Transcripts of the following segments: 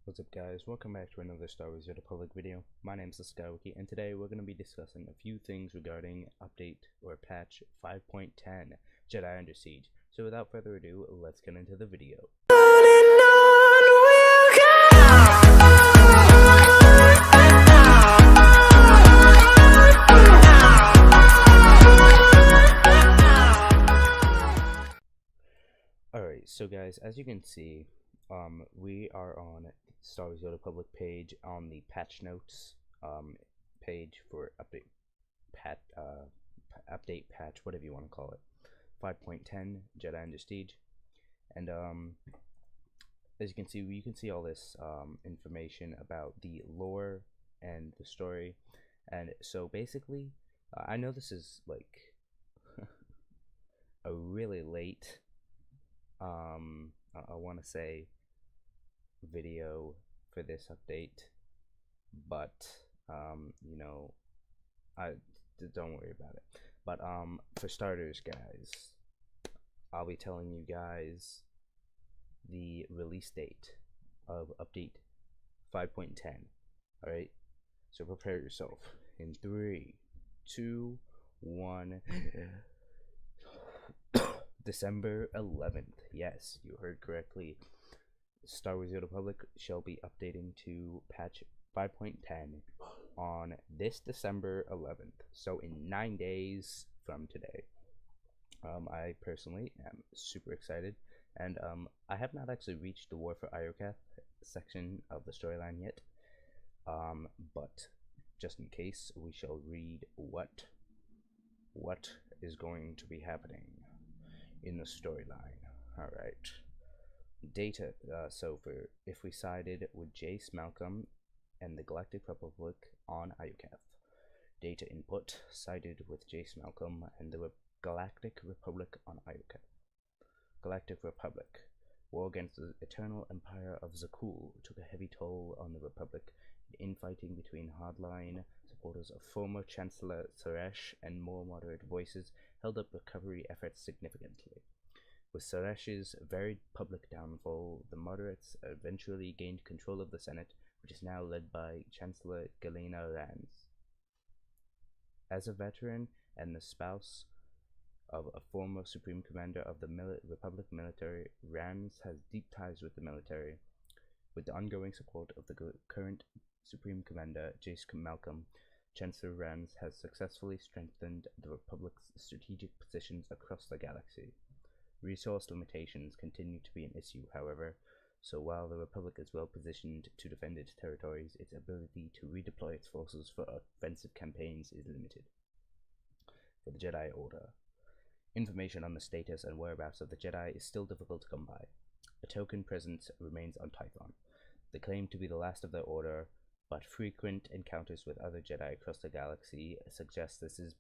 What's up guys, welcome back to another Star Wars WoT Public video. My name is TheSkyWookie and today we're going to be discussing a few things regarding update or patch 5.10 Jedi Under Siege. So without further ado, let's get into the video. Alright, so guys, as you can see, we are on Star Wars WoT Public page on the patch notes page for update patch, whatever you want to call it, 5.10 Jedi Under Siege. And as you can see all this information about the lore and the story. And so basically, I know this is like a really late I want to say video for this update, but you know, don't worry about it. But for starters, guys, I'll be telling you guys the release date of update 5.10. all right, so prepare yourself in 3, 2, 1. December 11th. Yes, you heard correctly. Star Wars WoT Public shall be updating to patch 5.10 on this December 11th. So in 9 days from today. I personally am super excited, and I have not actually reached the War for Iokath section of the storyline yet. But just in case, we shall read what is going to be happening in the storyline. Alright. Data, so for if we sided with Jace Malcolm and the Galactic Republic on Iokath. Data input sided with Jace Malcolm and the Galactic Republic on Iokath. Galactic Republic. War against the Eternal Empire of Zakul took a heavy toll on the Republic. Infighting between hardline supporters of former Chancellor Suresh and more moderate voices held up recovery efforts significantly. With Suresh's very public downfall, the moderates eventually gained control of the Senate, which is now led by Chancellor Galena Rans. As a veteran and the spouse of a former Supreme Commander of the Republic military, Rans has deep ties with the military. With the ongoing support of the current Supreme Commander, Jace Malcolm, Chancellor Rans has successfully strengthened the Republic's strategic positions across the galaxy. Resource limitations continue to be an issue, however, so while the Republic is well positioned to defend its territories, its ability to redeploy its forces for offensive campaigns is limited. For the Jedi Order. Information on the status and whereabouts of the Jedi is still difficult to come by. A token presence remains on Tython. They claim to be the last of their order, but frequent encounters with other Jedi across the galaxy suggest this is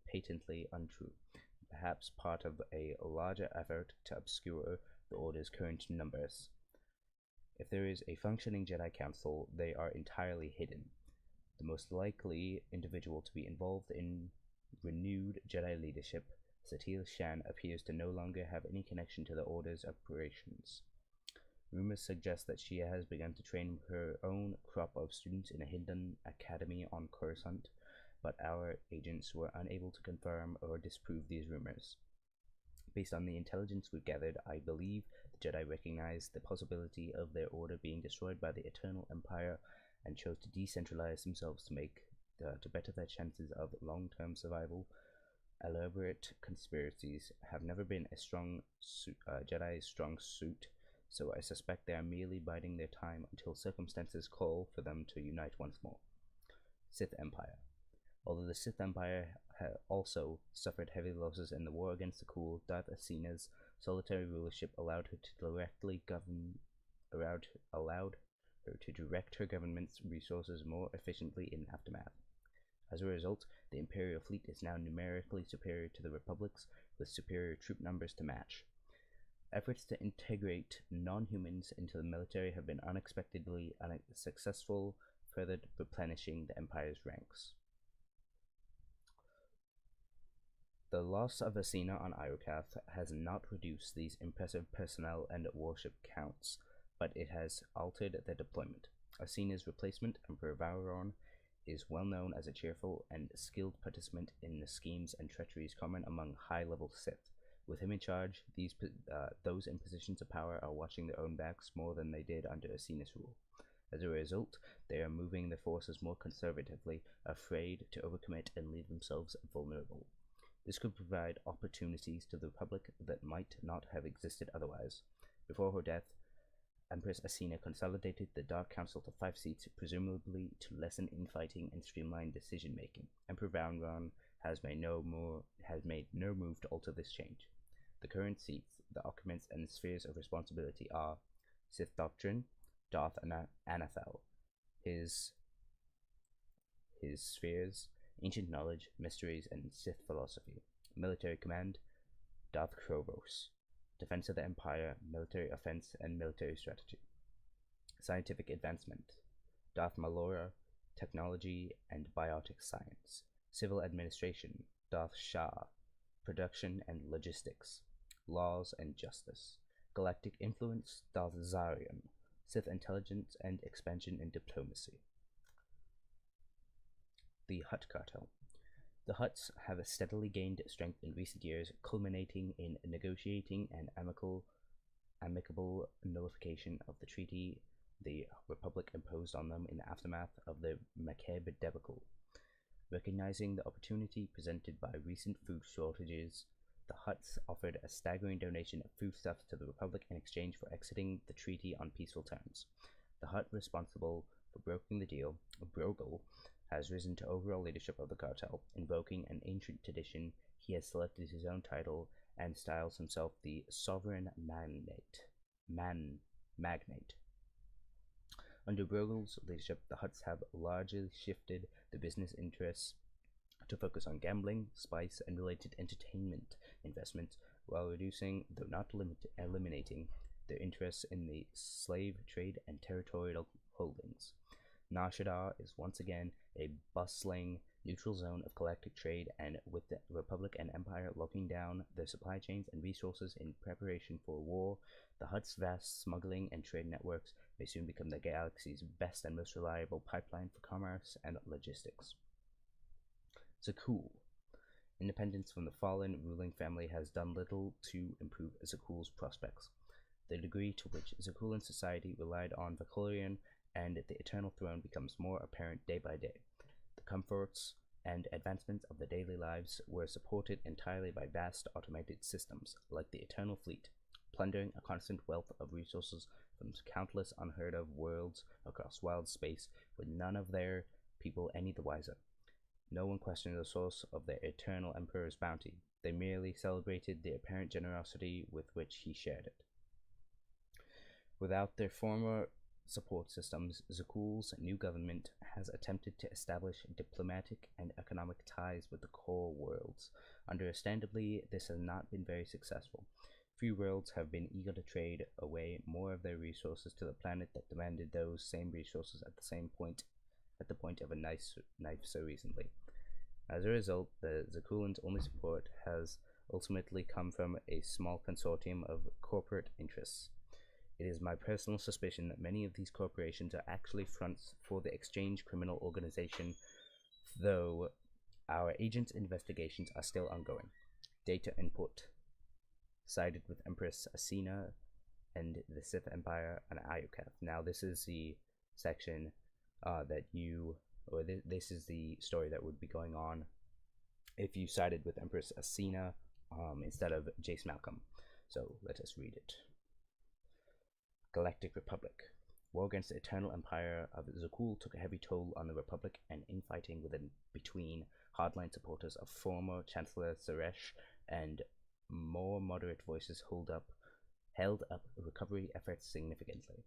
patently untrue, perhaps part of a larger effort to obscure the Order's current numbers. If there is a functioning Jedi Council, they are entirely hidden. The most likely individual to be involved in renewed Jedi leadership, Satele Shan, appears to no longer have any connection to the Order's operations. Rumors suggest that she has begun to train her own crop of students in a hidden academy on Coruscant, but our agents were unable to confirm or disprove these rumors. Based on the intelligence we've gathered, I believe the Jedi recognized the possibility of their order being destroyed by the Eternal Empire and chose to decentralize themselves to better their chances of long-term survival. Elaborate conspiracies have never been a Jedi's strong suit, so I suspect they are merely biding their time until circumstances call for them to unite once more. Sith Empire. Although the Sith Empire also suffered heavy losses in the war against the Zakul, Darth Asena's solitary rulership allowed her to direct her government's resources more efficiently in aftermath. As a result, the Imperial fleet is now numerically superior to the Republic's, with superior troop numbers to match. Efforts to integrate non-humans into the military have been unexpectedly successful, further replenishing the Empire's ranks. The loss of Asena on Iokath has not reduced these impressive personnel and warship counts. but it has altered their deployment. Asina's replacement, Emperor Valeron, is well known as a cheerful and skilled participant in the schemes and treacheries common among high-level Sith. With him in charge, those in positions of power are watching their own backs more than they did under Asina's rule. As a result, they are moving their forces more conservatively, afraid to overcommit and leave themselves vulnerable. This could provide opportunities to the Republic that might not have existed otherwise. Before her death, Empress Asina consolidated the Dark Council to 5 seats, presumably to lessen infighting and streamline decision-making. Emperor Valeron has made no move to alter this change. The current seats, the occupants, and spheres of responsibility are Sith Doctrine, Darth Anathel, his spheres, Ancient Knowledge, Mysteries, and Sith Philosophy. Military Command, Darth Krovos, Defense of the Empire, Military Offense, and Military Strategy. Scientific Advancement, Darth Malora, Technology and Biotic Science. Civil Administration, Darth Shah, Production and Logistics. Laws and Justice. Galactic Influence, Darth Zarian, Sith Intelligence and Expansion and Diplomacy. The Hutt Cartel. The Hutts have steadily gained strength in recent years, culminating in negotiating an amicable nullification of the treaty the Republic imposed on them in the aftermath of the Macabre debacle. Recognizing the opportunity presented by recent food shortages, the Hutts offered a staggering donation of foodstuffs to the Republic in exchange for exiting the treaty on peaceful terms. The Hutt responsible for broking the deal, Brogel, has risen to overall leadership of the cartel. Invoking an ancient tradition, he has selected his own title and styles himself the Sovereign Magnate. Under Brogel's leadership, the Hutts have largely shifted the business interests to focus on gambling, spice, and related entertainment investments, while reducing, though not eliminating, their interests in the slave trade and territorial holdings. Nar Shaddaa is once again a bustling neutral zone of galactic trade, and with the Republic and Empire locking down their supply chains and resources in preparation for war, the Hutt's vast smuggling and trade networks may soon become the galaxy's best and most reliable pipeline for commerce and logistics. Zakuul. Independence from the fallen ruling family has done little to improve Zakuul's prospects. The degree to which Zakuulan society relied on Valkyrian and the Eternal Throne becomes more apparent day by day. The comforts and advancements of the daily lives were supported entirely by vast automated systems, like the Eternal Fleet, plundering a constant wealth of resources from countless unheard-of worlds across wild space, with none of their people any the wiser. No one questioned the source of the Eternal Emperor's bounty. They merely celebrated the apparent generosity with which he shared it. Without their former support systems, Zakuul's new government has attempted to establish diplomatic and economic ties with the core worlds. Understandably, this has not been very successful. Few worlds have been eager to trade away more of their resources to the planet that demanded those same resources at the point of a knife so recently. As a result, the Zakuulan's only support has ultimately come from a small consortium of corporate interests. It is my personal suspicion that many of these corporations are actually fronts for the Exchange Criminal Organization, though our agents' investigations are still ongoing. Data input. Sided with Empress Asina and the Sith Empire and Iokath. Now this is the section this is the story that would be going on if you sided with Empress Asina instead of Jace Malcolm. So let us read it. Galactic Republic. War against the Eternal Empire of Zakuul took a heavy toll on the Republic, and infighting between hardline supporters of former Chancellor Suresh and more moderate voices held up recovery efforts significantly.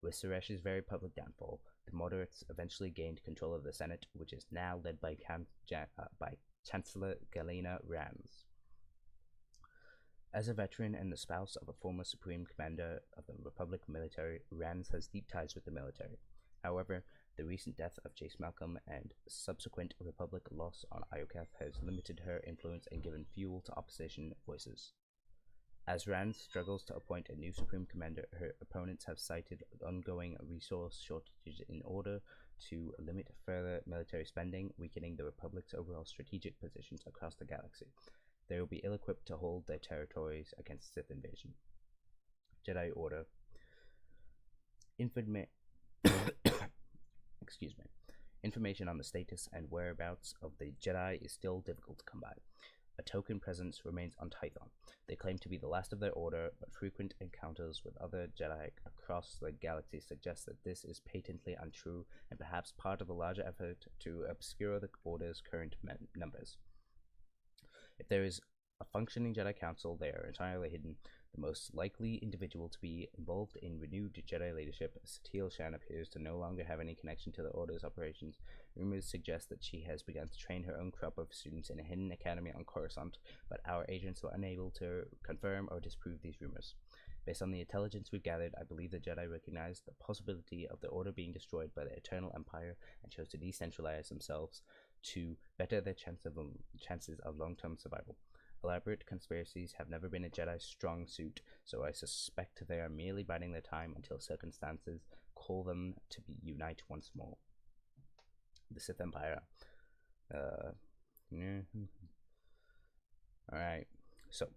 With Suresh's very public downfall, the moderates eventually gained control of the Senate, which is now led by Chancellor Galena Rams. As a veteran and the spouse of a former Supreme Commander of the Republic military, Rams has deep ties with the military. However, the recent death of Jace Malcolm and subsequent Republic loss on Iokath has limited her influence and given fuel to opposition voices. As Rand struggles to appoint a new Supreme Commander, her opponents have cited ongoing resource shortages in order to limit further military spending, weakening the Republic's overall strategic positions across the galaxy. They will be ill-equipped to hold their territories against Sith invasion. Jedi Order. Excuse me. Information on the status and whereabouts of the Jedi is still difficult to come by. A token presence remains on Tython. They claim to be the last of their order, but frequent encounters with other Jedi across the galaxy suggest that this is patently untrue and perhaps part of a larger effort to obscure the Order's current numbers. If there is a functioning Jedi Council, they are entirely hidden. The most likely individual to be involved in renewed Jedi leadership, Satele Shan, appears to no longer have any connection to the Order's operations. Rumors suggest that she has begun to train her own crop of students in a hidden academy on Coruscant, but our agents were unable to confirm or disprove these rumors. Based on the intelligence we've gathered, I believe the Jedi recognize the possibility of the Order being destroyed by the Eternal Empire and chose to decentralize themselves to better their chances of long-term survival. Elaborate conspiracies have never been a Jedi's strong suit, so I suspect they are merely biding their time until circumstances call them to unite once more. The Sith Empire. Alright, so,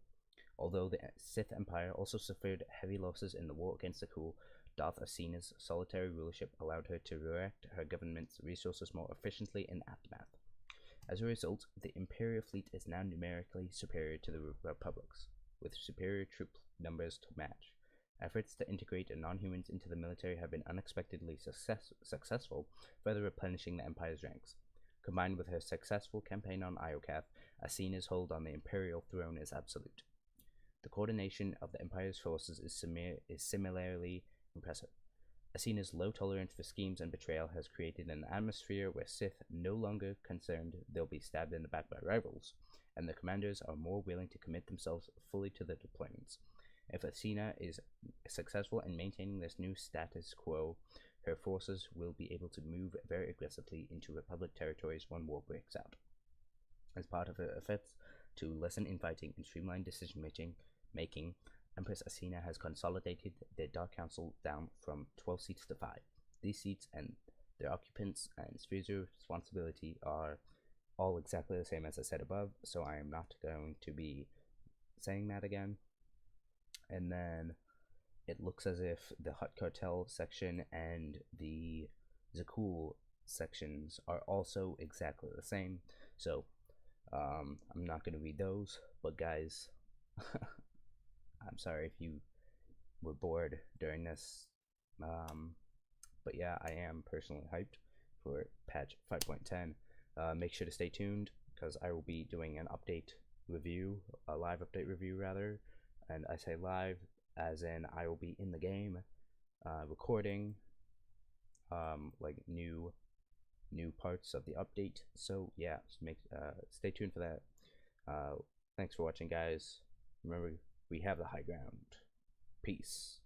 although the Sith Empire also suffered heavy losses in the war against the Khul, Darth Asina's solitary rulership allowed her to direct her government's resources more efficiently in aftermath. As a result, the Imperial fleet is now numerically superior to the Republic's, with superior troop numbers to match. Efforts to integrate non-humans into the military have been unexpectedly successful, further replenishing the Empire's ranks. Combined with her successful campaign on Iokath, Asina's hold on the Imperial throne is absolute. The coordination of the Empire's forces is similarly impressive. Asina's low tolerance for schemes and betrayal has created an atmosphere where Sith no longer concerned they'll be stabbed in the back by rivals, and the commanders are more willing to commit themselves fully to the deployments. If Asina is successful in maintaining this new status quo, her forces will be able to move very aggressively into Republic territories when war breaks out. As part of her efforts to lessen infighting and streamline decision-making, Empress Asina has consolidated the Dark Council down from 12 seats to 5. These seats and their occupants and spheres of responsibility are all exactly the same as I said above, so I am not going to be saying that again. And then it looks as if the Hutt Cartel section and the Zakul sections are also exactly the same, so I'm not going to read those, but guys, I'm sorry if you were bored during this, but yeah, I am personally hyped for patch 5.10. Make sure to stay tuned, because I will be doing an update review, a live update review rather, and I say live as in I will be in the game, recording, like new parts of the update, so yeah, stay tuned for that. Thanks for watching, guys. Remember, we have the high ground. Peace.